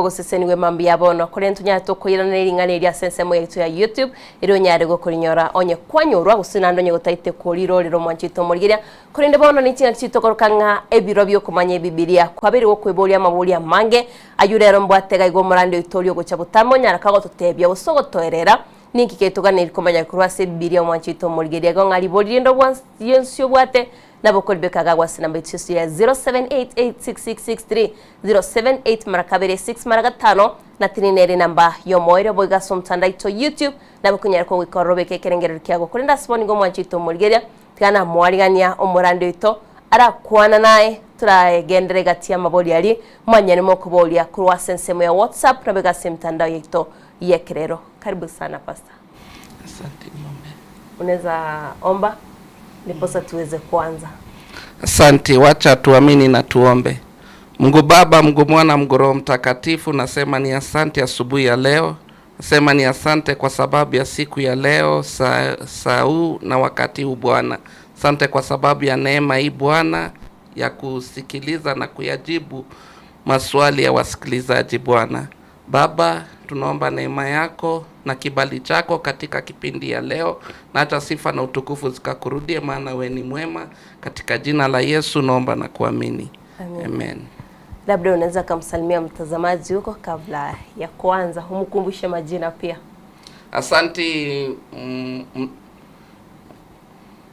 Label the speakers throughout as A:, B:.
A: guseseniwe mambia bono kuri ntunya tukwirana ringane rya sensemo yetu ya YouTube iro nyare gukurinyora onye kwanyorwa gusina ndonye gutaite kuri rorero mwanchito murigiria kuri nde bono nikinga kitokoroka ebiro byo kumanya Biblia kwabiri wo kwebolia mabulia mange ayurero mbwatega igo murande itorio gocha butamo nyara kago tutebya usogotoerera ninki ketuganira kumanya kurwase Biblia mwanchito murigiria go ngari bolindo bwansi yensyo bwate nabokoli bekaga gwasi namba itsusu ya 07886663 078 marakabere 6 maragatano na tininere namba yomoire boiga somtanda ito YouTube nabokunyara ko wikorobe kekerengero kyago kurinda sponi go mwanchito murigeria tikana mwarigania omurando ito ara kwana naye turagendere gatia maboli ali mwanyane mokubolia kurwa sensemo ya WhatsApp nabega simtanda ito yekerero. Karibu sana pastor.
B: Asante mama.
A: Unaweza omba niposa tuweze kuanza.
B: Asante, wacha tuamini na tuombe. Mungu Baba, Mungu Mwana, Mungu Roho Mtakatifu, nasema ni asante asubuhi ya leo. Nasema ni asante kwa sababu ya siku ya leo, saa huu na wakati huu Bwana. Asante kwa sababu ya neema hii Bwana ya kusikiliza na kuyajibu maswali ya wasikilizaji Bwana. Baba, tunaomba neema yako na kibali chako katika kipindi ya leo, na hata sifa na utukufu zikakurudie, maana wewe ni mwema. Katika jina la Yesu naomba na kuamini. Amen. Amen.
A: Labda unaweza kumsalimia mtazamaji huko kabla ya kuanza, umkumbushe majina pia.
B: Asante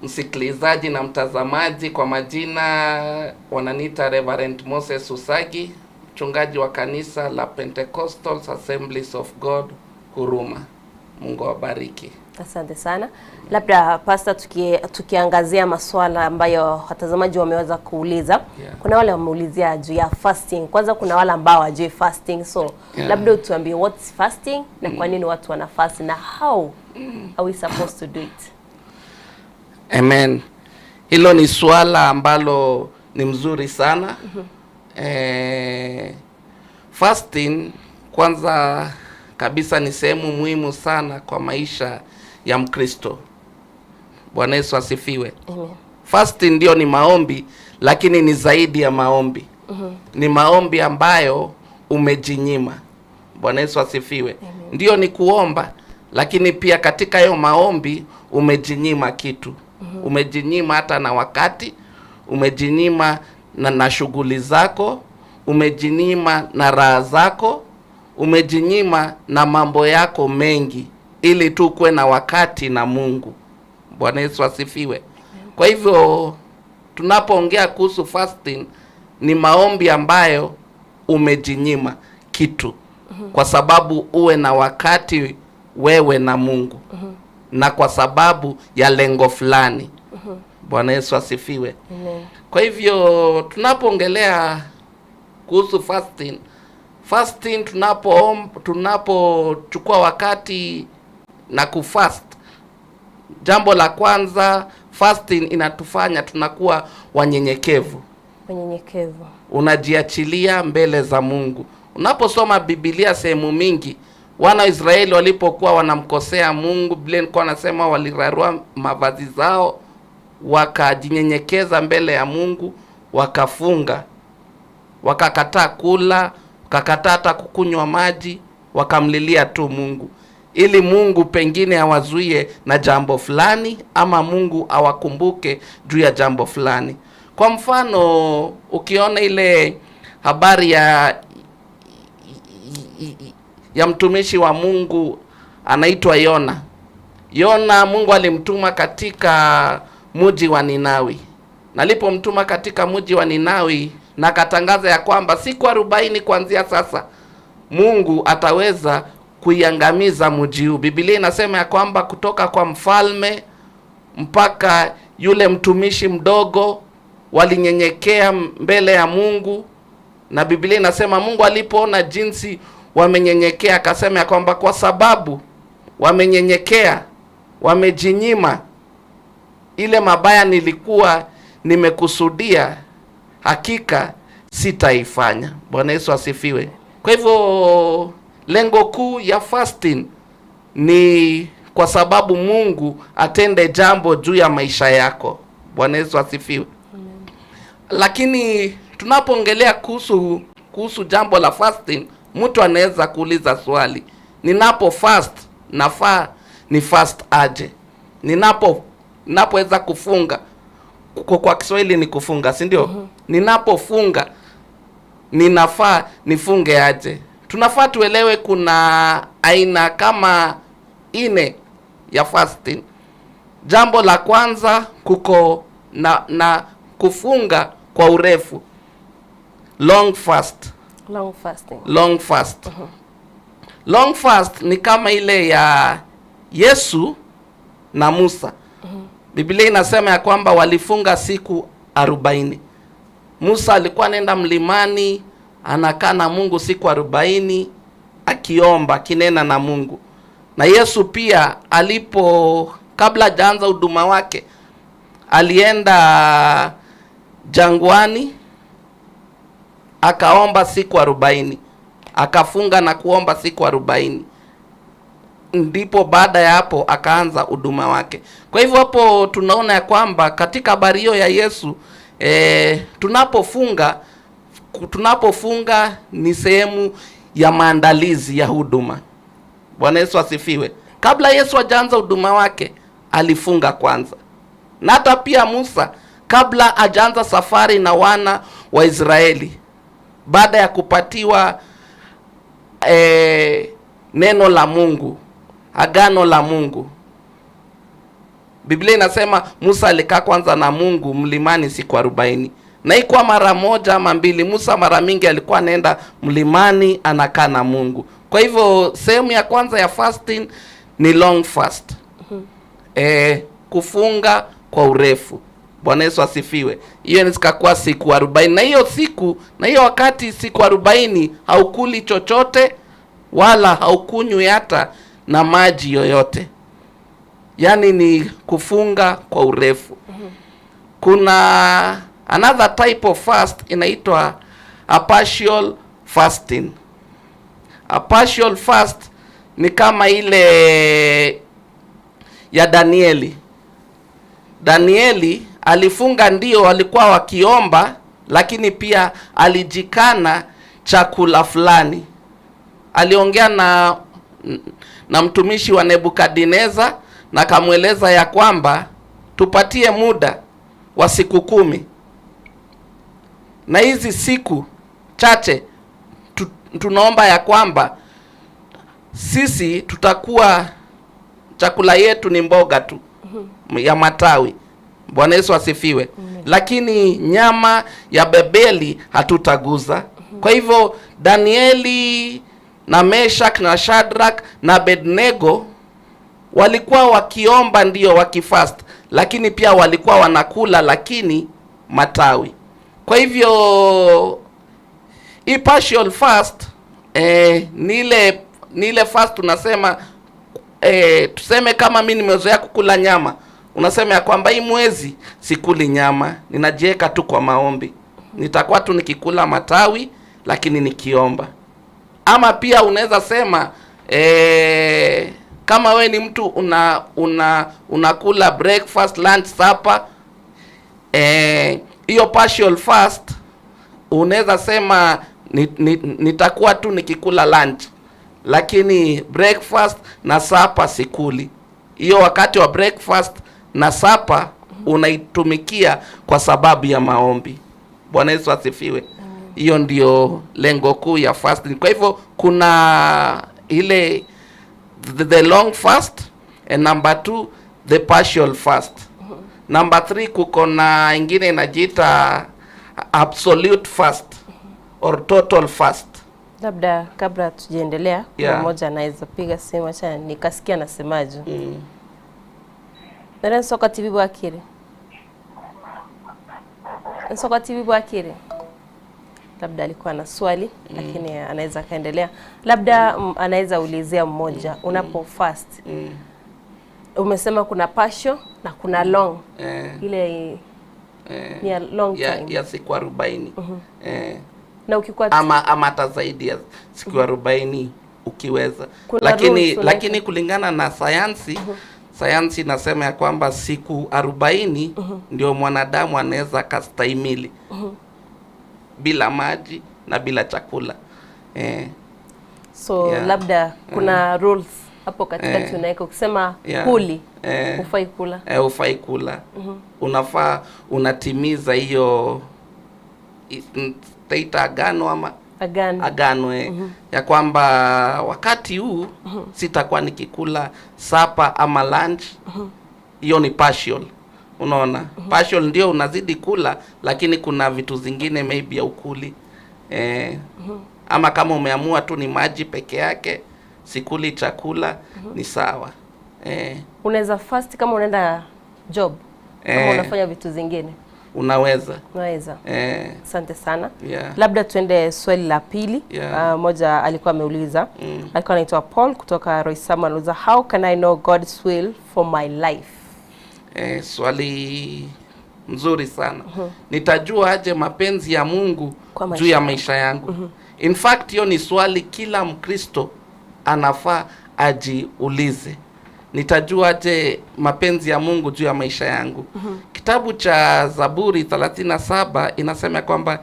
B: msikilizaji na mtazamaji, kwa majina wananiita Reverend Moses Usagi, mchungaji wa kanisa la Pentecostal Assemblies of God Huruma. Mungu awabariki.
A: Asante sana. Labda pastor, tukiangazia masuala ambayo watazamaji wameweza kuuliza. Kuna wale wameulizia juu ya fasting. Kwanza kuna wale ambao hawajui fasting. So labda utuambie what's fasting na kwa nini watu wana fast na how are we supposed to do it?
B: Amen. Hilo ni swala ambalo ni mzuri sana. Fasting kwanza kabisa ni sehemu muhimu sana kwa maisha ya Mkristo. Bwana Yesu asifiwe. Fasting ndio ni maombi, lakini ni zaidi ya maombi. Ni maombi ambayo umejinyima. Bwana Yesu asifiwe. Ndio ni kuomba, lakini pia katika hiyo maombi umejinyima kitu. Umejinyima hata na wakati, umejinyima na shughuli zako, umejinyima na raha zako, umejinyima na mambo yako mengi ili tu kuwe na wakati na Mungu. Bwana Yesu asifiwe. Kwa hivyo tunapoongea kuhusu fasting ni maombi ambayo umejinyima kitu kwa sababu uwe na wakati wewe na Mungu na kwa sababu ya lengo fulani. Bwana Yesu asifiwe. Kwa hivyo tunapoongelea kuhusu fasting tunapochukua wakati na kufast, jambo la kwanza, fasting inatufanya tunakuwa wanyenyekevu. Unajiachilia mbele za Mungu. Unaposoma Biblia sehemu mingi, wana wa Israeli walipokuwa wanamkosea Mungu, Biblia ilikuwa inasema walirarua mavazi zao, wakajinyenyekeza mbele ya Mungu, wakafunga, wakakataa kula, wakakataa hata kukunywa maji, wakamlilia tu Mungu ili Mungu pengine awazuie na jambo fulani ama Mungu awakumbuke juu ya jambo fulani. Kwa mfano, ukiona ile habari ya mtumishi wa Mungu anaitwa Yona. Yona Mungu alimtuma katika mji wa Ninawi. Nalipomtuma katika mji wa Ninawi na katangaza ya kwamba siku 40 kuanzia sasa Mungu ataweza kuiangamiza mji huu. Biblia inasema ya kwamba kutoka kwa mfalme mpaka yule mtumishi mdogo walinyenyekea mbele ya Mungu, na Biblia inasema Mungu alipoona jinsi wamenyenyekea akasema ya kwamba kwa sababu wamenyenyekea, wamejinyima ile mabaya nilikuwa nimekusudia, hakika sitaifanya. Bwana Yesu asifiwe. Kwa hivyo lengo kuu ya fasting ni kwa sababu Mungu atende jambo juu ya maisha yako. Bwana Yesu asifiwe. Lakini tunapoongelea kuhusu jambo la fasting, Mtu anaweza kuuliza swali, ninapo fast nafaa ni fast aje? Ninapoweza kufunga, kwa Kiswahili ni kufunga, si ndio? Ninapofunga ninafaa nifunge aje? Tunafaa tuelewe kuna aina kama 4 ya fasting. Jambo la kwanza, kuko na kufunga kwa urefu, long fast.
A: Long fasting.
B: Long fast. Long fast ni kama ile ya Yesu na Musa. Biblia inasema ya kwamba walifunga siku 40. Musa alikuwa anaenda mlimani, anakaa na Mungu siku 40 akiomba, kinena na Mungu. Na Yesu pia kabla hajaanza huduma wake, alienda jangwani akaomba siku 40, akafunga na kuomba siku 40. Ndipo baada ya hapo akaanza huduma wake. Kwa hivyo hapo tunaona ya kwamba katika habari hiyo ya Yesu, tunapofunga ni sehemu ya maandalizi ya huduma. Bwana Yesu asifiwe. Kabla Yesu hajaanza huduma wake, alifunga kwanza. Na hata pia Musa kabla hajaanza safari na wana wa Israeli, baada ya kupatiwa neno la Mungu, agano la Mungu, Biblia inasema Musa alikaa kwanza na Mungu mlimani siku 40. Na ikuwa mara moja ama mbili. Musa mara mingi alikuwa anaenda mlimani anakaa na Mungu. Kwa hivyo sehemu ya kwanza ya fasting ni long fast. Kufunga kwa urefu. Bwana Yesu asifiwe. Hiyo zikakuwa siku 40. Na hiyo wakati siku 40 haukuli chochote wala haukunywi hata na maji yoyote. Yaani ni kufunga kwa urefu. Kuna another type of fast inaitwa a partial fasting. A partial fast ni kama ile ya Danieli. Danieli alifunga, ndio alikuwa wakiomba, lakini pia alijikana chakula fulani. Aliongea na mtumishi wa Nebukadneza na kamweleza ya kwamba tupatie muda wa siku 10. Na hizi siku chache tunaomba ya kwamba sisi tutakuwa chakula yetu ni mboga tu ya matawi. Bwana Yesu asifiwe. Lakini nyama ya bebeli hatutaguza. Kwa hivyo Danieli na Meshach na Shadrach na Abednego walikuwa wakiomba, ndio wakifast, lakini pia walikuwa wanakula lakini matawi. Kwa hivyo hii partial fast ni ile fast tunasema, tuseme kama mimi nimezoea kukula nyama, unasema ya kwamba hii mwezi sikuli nyama, ninajiweka tu kwa maombi, nitakuwa tu nikikula matawi lakini nikiomba. Ama pia unaweza sema kama we ni mtu unakula breakfast, lunch, supper, hiyo partial fast unaweza sema nitakuwa tu nikikula lunch lakini breakfast na supper sikuli. Hiyo wakati wa breakfast na supper unaitumikia kwa sababu ya maombi. Bwana Yesu asifiwe. Hiyo ndio lengo kuu ya fasting. Kwa hivyo kuna ile the long fast, and number 2 the partial fast. Number 3 kuko na ingine inajiita absolute fast or total fast.
A: Labda kabla tujiendelea, mmoja anaweza piga simu, acha nikasikia nasemaje. Nare Nsoka TV Bwakire. Nsoka TV Bwakire. Labda alikuwa na swali lakini anaweza kaendelea. Labda anaweza ulizia mmoja, unapo fast. Umesema kuna partial na kuna long. Ile ni a long time.
B: Ya siku 40.
A: Na ukikuwa
B: ama hata zaidi ya siku 40 ukiweza. Lakini kulingana na sayansi, sayansi inasema ya kwamba siku 40 ndio mwanadamu anaweza kastahimili bila maji na bila chakula.
A: So labda kuna rules hapo katikati unaweka ukisema huli ufai kula.
B: Ufai kula. Unafaa unatimiza hiyo taita agano ama agano ya kwamba wakati huu sitakuwa nikikula sapa ama lunch. Hiyo ni partial. Unaona? Partial ndio unazidi kula, lakini kuna vitu zingine maybe ya ukuli. Ama kama umeamua tu ni maji peke yake, sikuli chakula, ni sawa.
A: Unaweza fast kama unaenda job, kama unafanya vitu zingine.
B: Unaweza.
A: Asante sana. Labda tuende swali la pili. Moja alikuwa ameuliza. Alikuwa anaitwa Paul kutoka Roysambu, anauliza how can I know God's will for my life?
B: Swali mzuri sana. Nitajua aje mapenzi ya Mungu juu ya maisha yangu? In fact, hiyo ni swali kila Mkristo anafaa ajiulize. Nitajua aje mapenzi ya Mungu juu ya maisha yangu? Kitabu cha Zaburi 37 inasema kwamba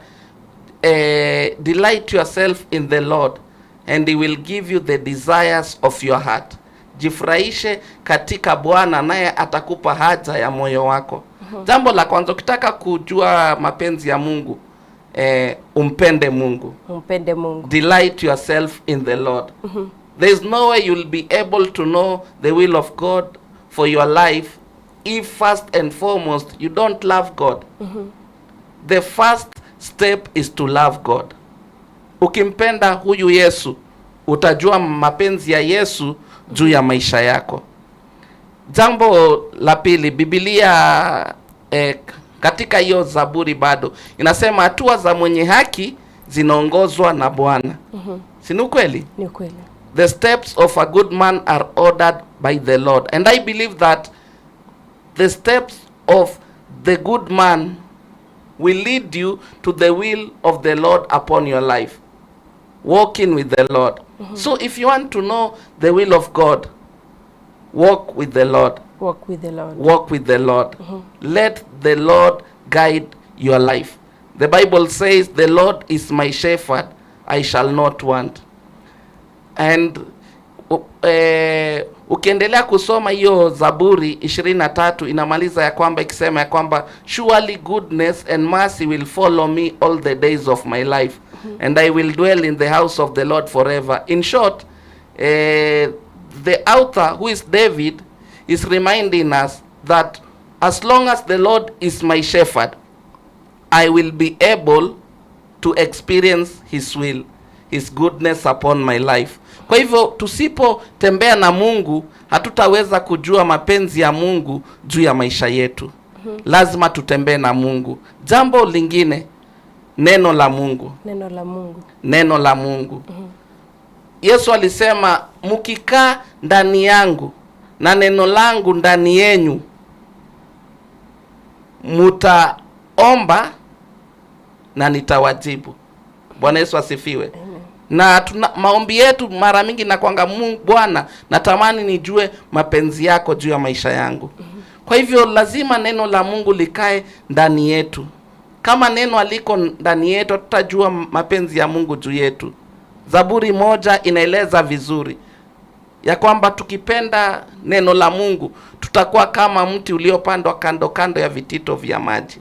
B: delight yourself in the Lord and he will give you the desires of your heart. Jifurahishe katika Bwana naye atakupa haja ya moyo wako. Jambo la kwanza, ukitaka kujua mapenzi ya Mungu, umpende Mungu. Delight yourself in the Lord. There is no way you'll be able to know the will of God for your life if first and foremost you don't love God. The first step is to love God. Ukimpenda huyu Yesu, utajua mapenzi ya Yesu juu ya maisha yako. Jambo la pili, Biblia katika hiyo Zaburi bado inasema hatua za mwenye haki zinaongozwa na Bwana. Si ni kweli?
A: Ni kweli.
B: The steps of a good man are ordered by the Lord. And I believe that the steps of the good man will lead you to the will of the Lord upon your life. Walking with the Lord. So if you want to know the will of God, walk with the Lord.
A: Walk with the Lord.
B: Walk with the Lord. Let the Lord guide your life. The Bible says, the Lord is my shepherd, I shall not want. And ukiendelea kusoma hiyo Zaburi 23 inamaliza ya kwamba ikisema ya kwamba surely goodness and mercy will follow me all the days of my life, and I will dwell in the house of the Lord forever. In short, the author, who is David, is reminding us that as long as the Lord is my shepherd, I will be able to experience his will, his goodness upon my life. Kwa hivyo tusipotembea na Mungu, hatutaweza kujua mapenzi ya Mungu juu ya maisha yetu. Lazima tutembee na Mungu. Jambo lingine, neno la Mungu. Neno la Mungu. Yesu alisema, mkikaa ndani yangu na neno langu ndani yenu, mtaomba na nitawajibu. Bwana Yesu asifiwe. Na maombi yetu mara mingi na kwanga, Mungu Bwana, natamani nijue mapenzi yako juu ya maisha yangu. Kwa hivyo lazima neno la Mungu likae ndani yetu. Kama neno aliko ndani yetu, tutajua mapenzi ya Mungu juu yetu. Zaburi 1 inaeleza vizuri ya kwamba tukipenda neno la Mungu, tutakuwa kama mti uliopandwa kando kando ya vitito vya maji.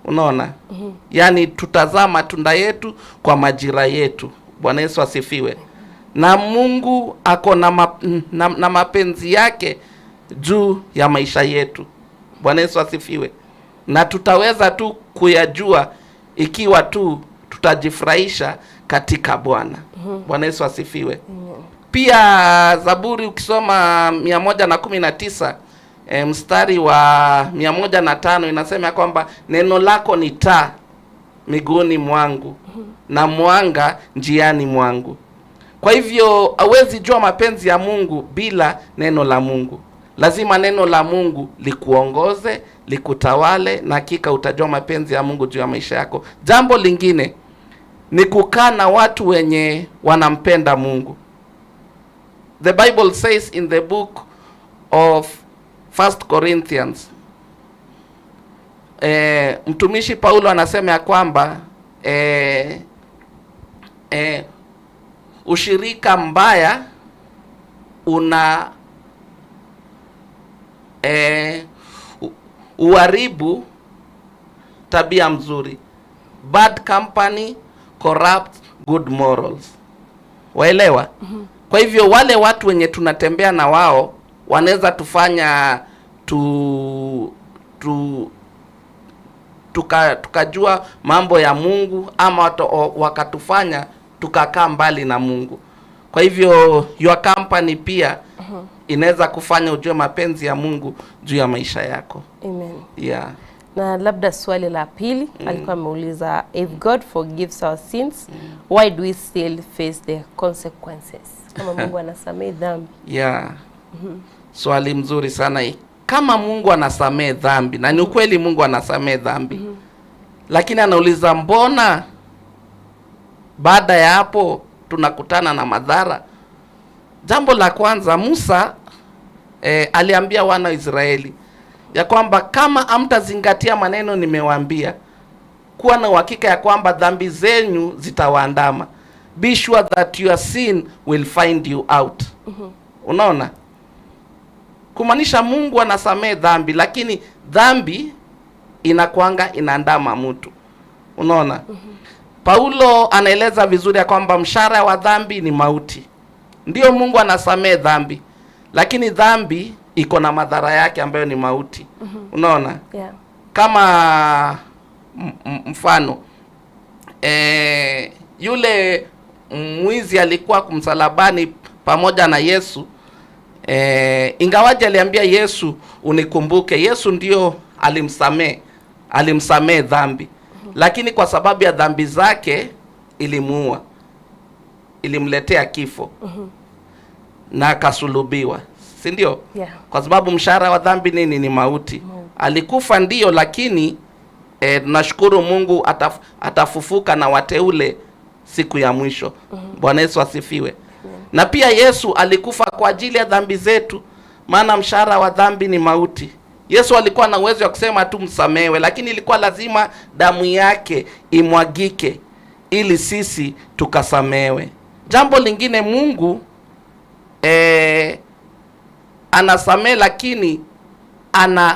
B: Unaona? Yaani tutazaa matunda yetu kwa majira yetu. Bwana Yesu asifiwe. Na Mungu ako na mapenzi yake juu ya maisha yetu. Bwana Yesu asifiwe. Na tutaweza tu kuyajua ikiwa tu tutajifurahisha katika Bwana. Bwana Yesu asifiwe. Pia Zaburi ukisoma 119 mstari wa 105 inasema kwamba neno lako ni taa miguuni mwangu na mwanga njiani mwangu. Kwa hivyo hawezi jua mapenzi ya Mungu bila neno la Mungu. Lazima neno la Mungu likuongoze, likutawale, na hakika utajua mapenzi ya Mungu juu ya maisha yako. Jambo lingine ni kukaa na watu wenye wanampenda Mungu. The Bible says in the book of 1 Corinthians, mtumishi Paulo anasema ya kwamba ushirika mbaya una uharibu tabia mzuri. Bad company corrupts good morals. Waelewa? Kwa hivyo wale watu wenye tunatembea na wao wanaweza tufanya tukajua mambo ya Mungu, ama wakatufanya tukakaa mbali na Mungu. Kwa hivyo your company pia inaweza kufanya ujue mapenzi ya Mungu juu ya maisha yako.
A: Amen.
B: Yeah.
A: Na labda swali la pili alikuwa ameuliza, if God forgives our sins, why do we still face the consequences? Kama Mungu anasamehe dhambi.
B: Yeah. Swali mzuri sana hii. Kama Mungu anasamehe dhambi, na ni ukweli Mungu anasamehe dhambi, lakini anauliza mbona baada ya hapo tunakutana na madhara? Jambo la kwanza, Musa aliambia wana wa Israeli ya kwamba kama hamtazingatia maneno nimewaambia, kuwa na uhakika ya kwamba dhambi zenyu zitawaandama. Be sure that your sin will find you out. Unaona? Kumaanisha Mungu anasamehe dhambi, lakini dhambi inakuanga inaandama mtu. Unaona? Paulo anaeleza vizuri ya kwamba mshahara wa dhambi ni mauti. Ndio Mungu anasamehe dhambi, lakini dhambi iko na madhara yake ambayo ni mauti. Unaona?
A: Yeah.
B: Kama mfano yule mwizi alikuwa kumsalabani pamoja na Yesu, ingawaje aliambia Yesu unikumbuke, Yesu ndio alimsamehe dhambi, lakini kwa sababu ya dhambi zake ilimuua, ilimletea kifo na akasulubiwa, si ndio?
A: Yeah.
B: Kwa sababu mshahara wa dhambi nini? Ni mauti. Alikufa ndio, lakini tunashukuru Mungu atafufuka na wateule siku ya mwisho. Bwana Yesu asifiwe. Na pia Yesu alikufa kwa ajili ya dhambi zetu, maana mshahara wa dhambi ni mauti. Yesu alikuwa na uwezo wa kusema tu msamehewe, lakini ilikuwa lazima damu yake imwagike ili sisi tukasamehewe. Jambo lingine, Mungu anasamehe, lakini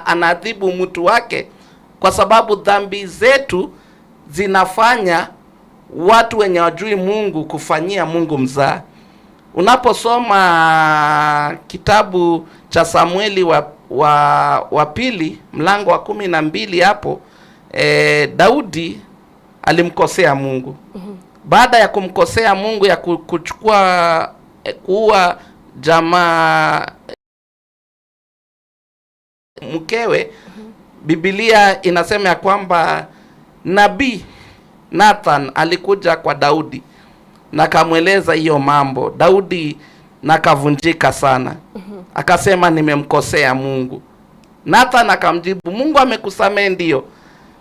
B: anaadhibu mtu wake, kwa sababu dhambi zetu zinafanya watu wenye wajui Mungu kufanyia Mungu mzaha. Unaposoma kitabu cha Samueli wa pili mlango wa 12 hapo, Daudi alimkosea Mungu. Baada ya kumkosea Mungu ya kuua jamaa mkewe, Biblia inasema ya kwamba nabii Nathan alikuja kwa Daudi na kamweleza hiyo mambo. Daudi nakavunjika sana. Akasema nimemkosea Mungu. Nathan akamjibu, Mungu amekusamehe ndio,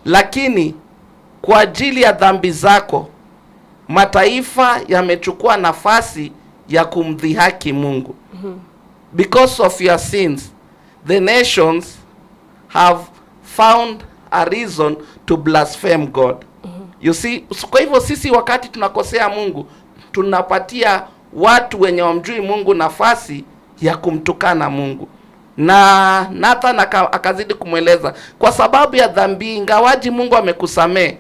B: lakini kwa ajili ya dhambi zako mataifa yamechukua nafasi ya kumdhihaki Mungu. Because of your sins the nations have found a reason to blaspheme God. You see, kwa hivyo sisi wakati tunakosea Mungu, tunapatia watu wenye wamjui Mungu nafasi ya kumtukana Mungu. Na Nathan akazidi kumweleza, kwa sababu ya dhambi, ingawaji Mungu amekusamehe,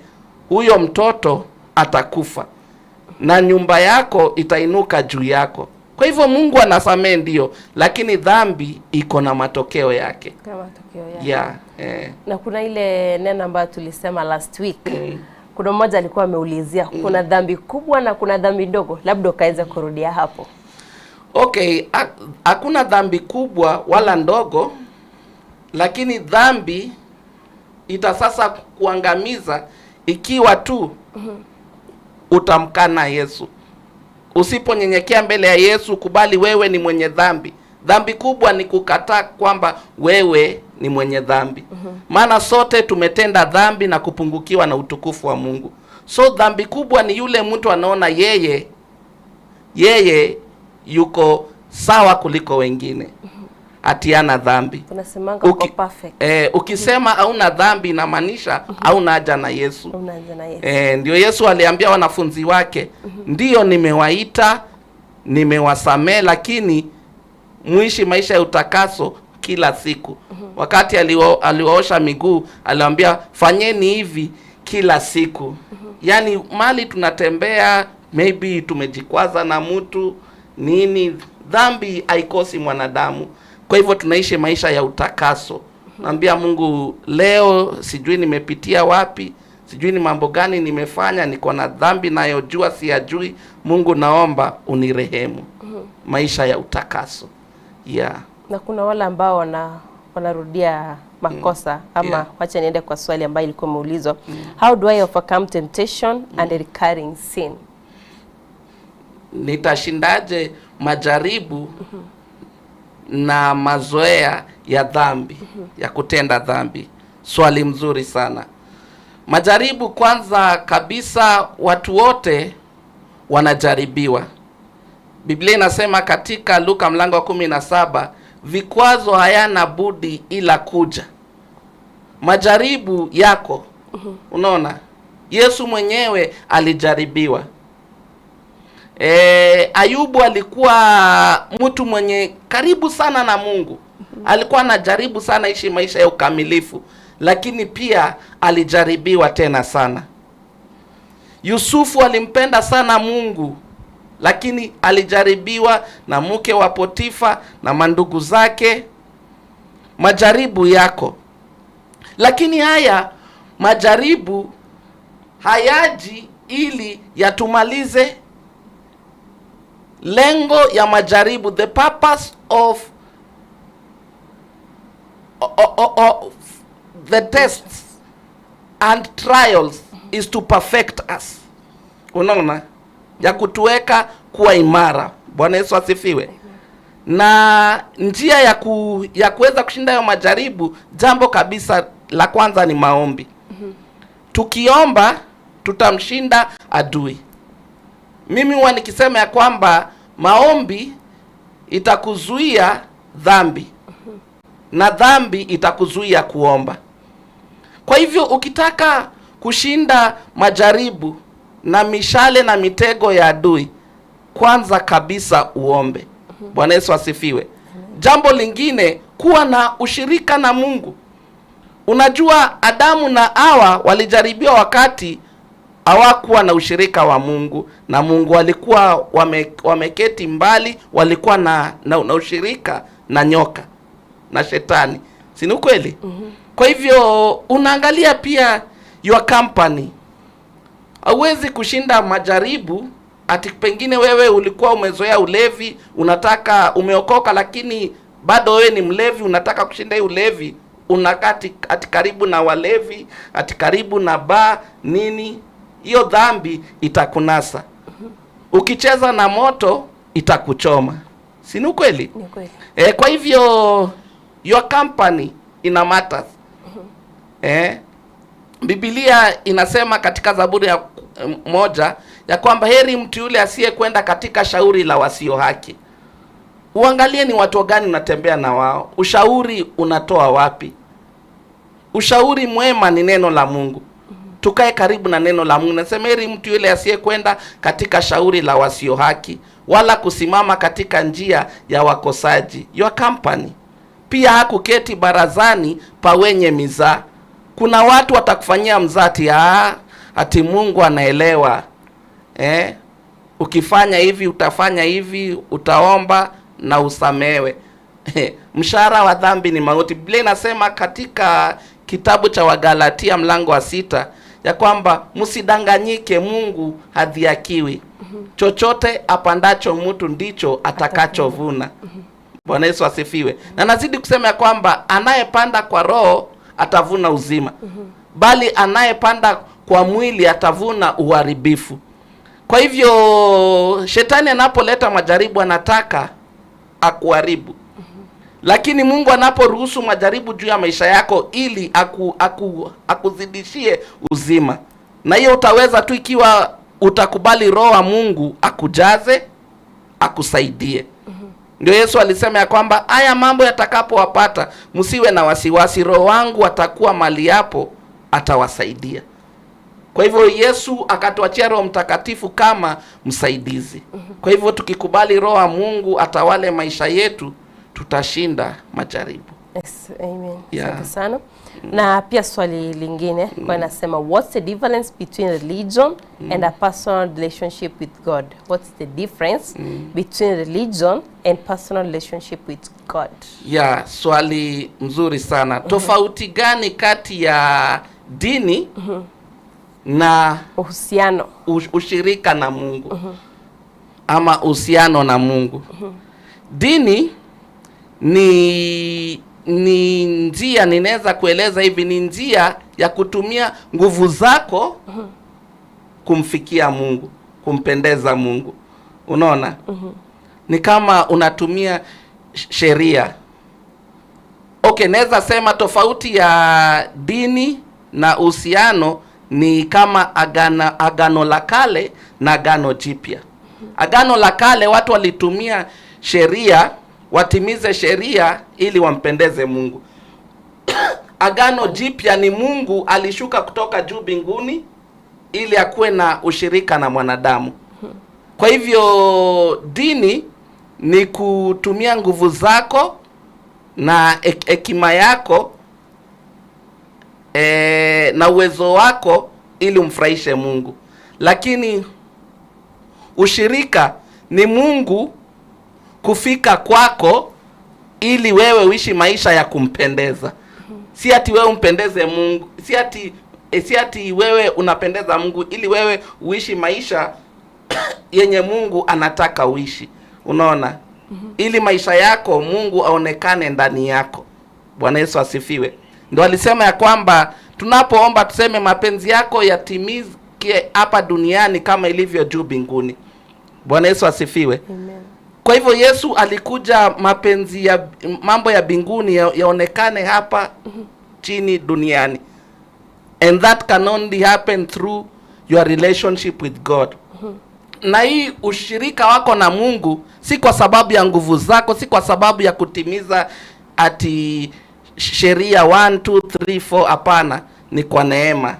B: huyo mtoto atakufa na nyumba yako itainuka juu yako. Kwa hivyo Mungu anasamehe ndio, lakini dhambi iko na matokeo yake.
A: Kama matokeo yake.
B: Yeah.
A: Na kuna ile neno ambayo tulisema last week. Kuna mmoja alikuwa ameulizia, kuna dhambi kubwa na kuna dhambi ndogo. Labda ukaweza kurudia hapo.
B: Okay, hakuna dhambi kubwa wala ndogo, lakini dhambi itasasa kuangamiza ikiwa tu utamkana Yesu. Usiponyenyekea mbele ya Yesu, kubali wewe ni mwenye dhambi. Dhambi kubwa ni kukataa kwamba wewe ni mwenye dhambi. Maana sote tumetenda dhambi na kupungukiwa na utukufu wa Mungu. So dhambi kubwa ni yule mtu anaona yeye yuko sawa kuliko wengine. Atiana dhambi.
A: Tunasemanga uko perfect.
B: Ukisema hauna dhambi inamaanisha hauna haja na Yesu.
A: Hauna haja na Yesu.
B: Ndio Yesu aliambia wanafunzi wake, ndio nimewaita nimewasamehe, lakini muishi maisha ya utakaso kila siku. Wakati aliwaosha miguu, aliwaambia fanyeni hivi kila siku. Yani mali tunatembea, maybe tumejikwaza na mtu nini, dhambi haikosi mwanadamu. Kwa hivyo tunaishi maisha ya utakaso. Naambia Mungu, leo sijui nimepitia wapi, sijui ni mambo gani nimefanya, niko na dhambi nayojua siyajui. Mungu, naomba unirehemu. Maisha ya utakaso. Yeah.
A: Na kuna wale ambao wanarudia makosa ama wacha niende kwa swali ambayo ilikuwa imeulizwa. How do I overcome temptation and recurring sin?
B: Nitashindaje majaribu na mazoea ya dhambi, ya kutenda dhambi? Swali mzuri sana. Majaribu, kwanza kabisa, watu wote wanajaribiwa. Biblia inasema katika Luka mlango wa 17, vikwazo hayana budi ila kuja. Majaribu yako. Unaona? Yesu mwenyewe alijaribiwa. Ayubu alikuwa mtu mwenye karibu sana na Mungu. Alikuwa anajaribu sana ishi maisha ya ukamilifu, lakini pia alijaribiwa tena sana. Yusufu alimpenda sana Mungu, lakini alijaribiwa na mke wa Potifa na mandugu zake. Majaribu yako. Lakini haya majaribu hayaji ili yatumalize. Lengo ya majaribu, the purpose of the tests and trials is to perfect us. Unaona? Ya kutuweka kuwa imara. Bwana Yesu asifiwe. Na njia ya kuweza kushinda hayo majaribu, jambo kabisa la kwanza ni maombi. Tukiomba tutamshinda adui. Mimi huwa nikisema ya kwamba maombi itakuzuia dhambi na dhambi itakuzuia kuomba. Kwa hivyo ukitaka kushinda majaribu na mishale na mitego ya adui, kwanza kabisa uombe. Bwana Yesu asifiwe. Jambo lingine, kuwa na ushirika na Mungu. Unajua Adamu na Hawa walijaribiwa wakati hawakuwa na ushirika wa Mungu na Mungu. Walikuwa wameketi mbali, walikuwa na ushirika na nyoka na shetani. Si ni kweli? Kwa hivyo unaangalia pia your company. Hauwezi kushinda majaribu ati pengine wewe ulikuwa umezoea ulevi, unataka umeokoka, lakini bado wewe ni mlevi, unataka kushinda hii ulevi, unakati ati karibu na walevi, ati karibu na baa nini. Hiyo dhambi itakunasa. Ukicheza na moto itakuchoma. Si ni kweli?
A: Ni kweli.
B: Kwa hivyo your company ina matters. Biblia inasema katika Zaburi ya 1 ya kwamba heri mtu yule asiyekwenda katika shauri la wasio haki. Uangalie ni watu gani unatembea na wao. Ushauri unatoa wapi? Ushauri mwema ni neno la Mungu. Tukae karibu na neno la Mungu. Nasema heri mtu yule asiyekwenda katika shauri la wasio haki, wala kusimama katika njia ya wakosaji. Your company. Pia hakuketi barazani pa wenye mizaa. Kuna watu watakufanyia mzati, ati Mungu anaelewa. Ukifanya hivi utafanya hivi, utaomba na usamewe. Mshahara wa dhambi ni mauti. Biblia inasema katika kitabu cha Wagalatia mlango wa 6 ya kwamba msidanganyike, Mungu hadhihakiwi. Chochote apandacho mtu ndicho atakachovuna. Bwana Yesu asifiwe. Na nazidi kusema ya kwamba anayepanda kwa roho atavuna uzima, bali anayepanda kwa mwili atavuna uharibifu. Kwa hivyo shetani anapoleta majaribu anataka akuharibu. Lakini Mungu anaporuhusu majaribu juu ya maisha yako ili akuzidishie uzima. Na hiyo utaweza tu ikiwa utakubali roho wa Mungu akujaze, akusaidie. Ndio Yesu alisema ya kwamba haya mambo yatakapowapata msiwe na wasiwasi, roho wangu atakuwa mali yapo, atawasaidia. Kwa hivyo Yesu akatuachia Roho Mtakatifu kama msaidizi. Kwa hivyo tukikubali Roho wa Mungu atawale maisha yetu, tutashinda majaribu.
A: Yes, amen.
B: Yeah.
A: Asante sana. Na pia swali lingine kwa nasema, what's the difference between religion and a personal relationship with God? What's the difference between religion and personal relationship with God?
B: Yeah, swali mzuri sana. Tofauti gani kati ya dini na
A: Uhusiano.
B: Ushirika na Mungu? Ama uhusiano na Mungu. Dini ni njia, ninaweza kueleza hivi, ni njia ya kutumia nguvu zako kumfikia Mungu, kumpendeza Mungu. Unaona? Ni kama unatumia sheria. Okay, naweza sema tofauti ya dini na uhusiano ni kama agano la kale na agano jipya. Agano la kale watu walitumia sheria, watimize sheria ili wampendeze Mungu. Agano jipya ni Mungu alishuka kutoka juu mbinguni ili akuwe na ushirika na mwanadamu. Kwa hivyo dini ni kutumia nguvu zako na hekima yako na uwezo wako ili umfurahishe Mungu. Lakini ushirika ni Mungu kufika kwako ili wewe uishi maisha ya kumpendeza. Si ati wewe umpendeze Mungu, si ati wewe unapendeza Mungu ili wewe uishi maisha yenye Mungu anataka uishi. Unaona? Ili maisha yako Mungu aonekane ndani yako. Bwana Yesu asifiwe. Ndio alisema ya kwamba tunapoomba tuseme mapenzi yako yatimizike hapa duniani kama ilivyo juu mbinguni. Bwana Yesu asifiwe.
A: Amen.
B: Kwa hivyo Yesu alikuja mapenzi ya mambo ya mbinguni yaonekane hapa chini duniani. And that can only happen through your relationship with God. Na hii ushirika wako na Mungu si kwa sababu ya nguvu zako, si kwa sababu ya kutimiza ati sheria 1 2 3 4, hapana, ni kwa neema.